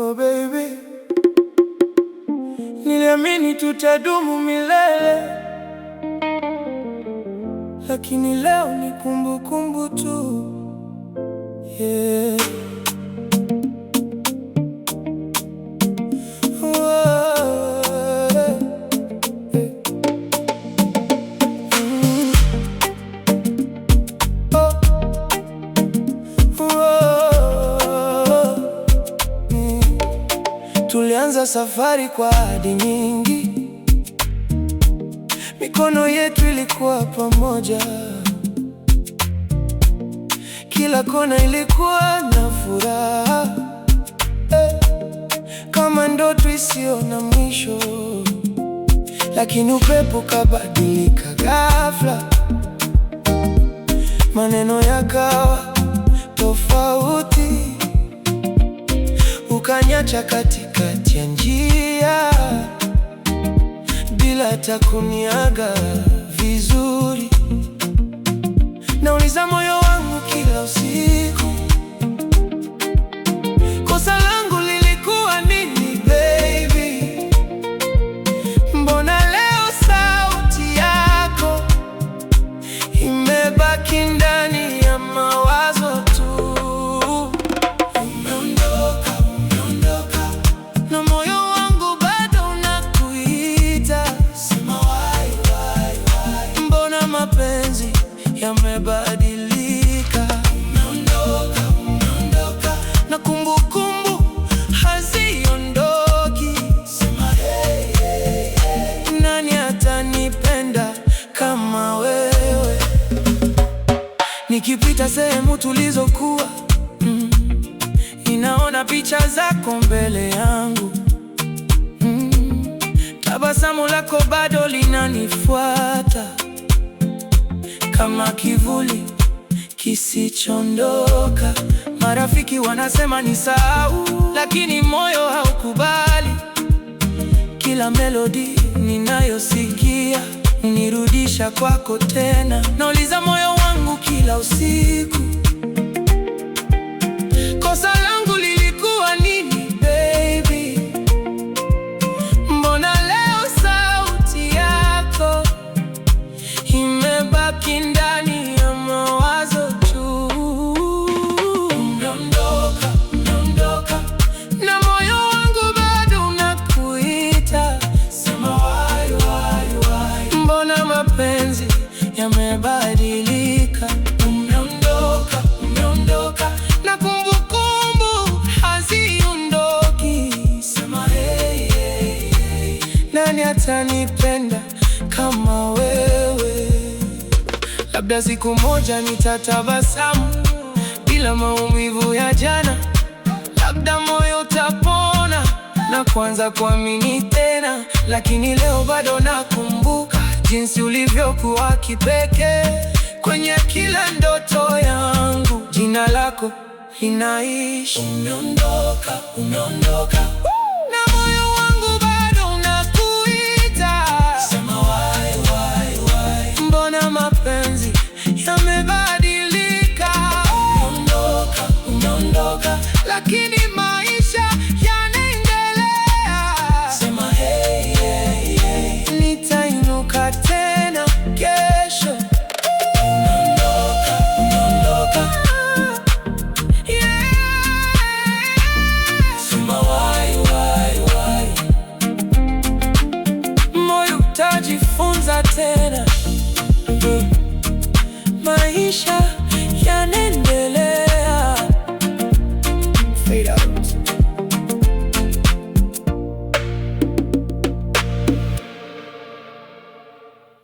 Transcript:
Oh baby, niliamini tutadumu milele, lakini leo ni kumbukumbu tu. Yeah. Tulianza safari kwa ahadi nyingi, mikono yetu ilikuwa pamoja, kila kona ilikuwa na furaha, kama ndoto isiyo na mwisho. Lakini upepo kabadilika ghafla, maneno yakawa tofauti, ukaniacha katikati ya njia bila hata kuniaga vizuri. Nauliza moyo wangu kila usiku, kosa langu lilikuwa nini baby? Mbona leo sauti yako imebaki ndani ya mawazo tu? Na moyo wangu bado unakuita, sema why. Mbona mapenzi yamebadilika? Umeondoka, na kumbukumbu haziondoki. Sema hey. Nani atanipenda kama wewe? Nikipita sehemu tulizokuwa, ninaona picha zako mbele yangu, tabasamu lako bado linanifuata kama kivuli kisichondoka. Marafiki wanasema nisahau, lakini moyo haukubali. Kila melodi ninayosikia nirudisha kwako tena. Nauliza moyo wangu kila usiku, kosa langu lilikuwa nini baby? Mbona leo sauti yako imebaki ndani ya mawazo tu? Umeondoka, na moyo wangu bado unakuita, sema why. Mbona mapenzi yamebadilika? Umeondoka, na kumbukumbu haziondoki. Sema hey. Nani atanipenda kama wewe? Labda siku moja nitatabasamu bila maumivu ya jana, labda moyo utapona na kuanza kuamini tena. Lakini leo bado nakumbuka jinsi ulivyokuwa kipekee kwenye kila ndoto yangu. Jina lako linaishi. Umeondoka, na moyo wangu bado unakuita, sema why. Mbona mapenzi yamebadilika? Umeondoka, lakini maisha yanaendelea. Sema hey. Nitainuka tena kesho. Umeondoka, yeah. Sema why. Moyo utajifunza tena, maisha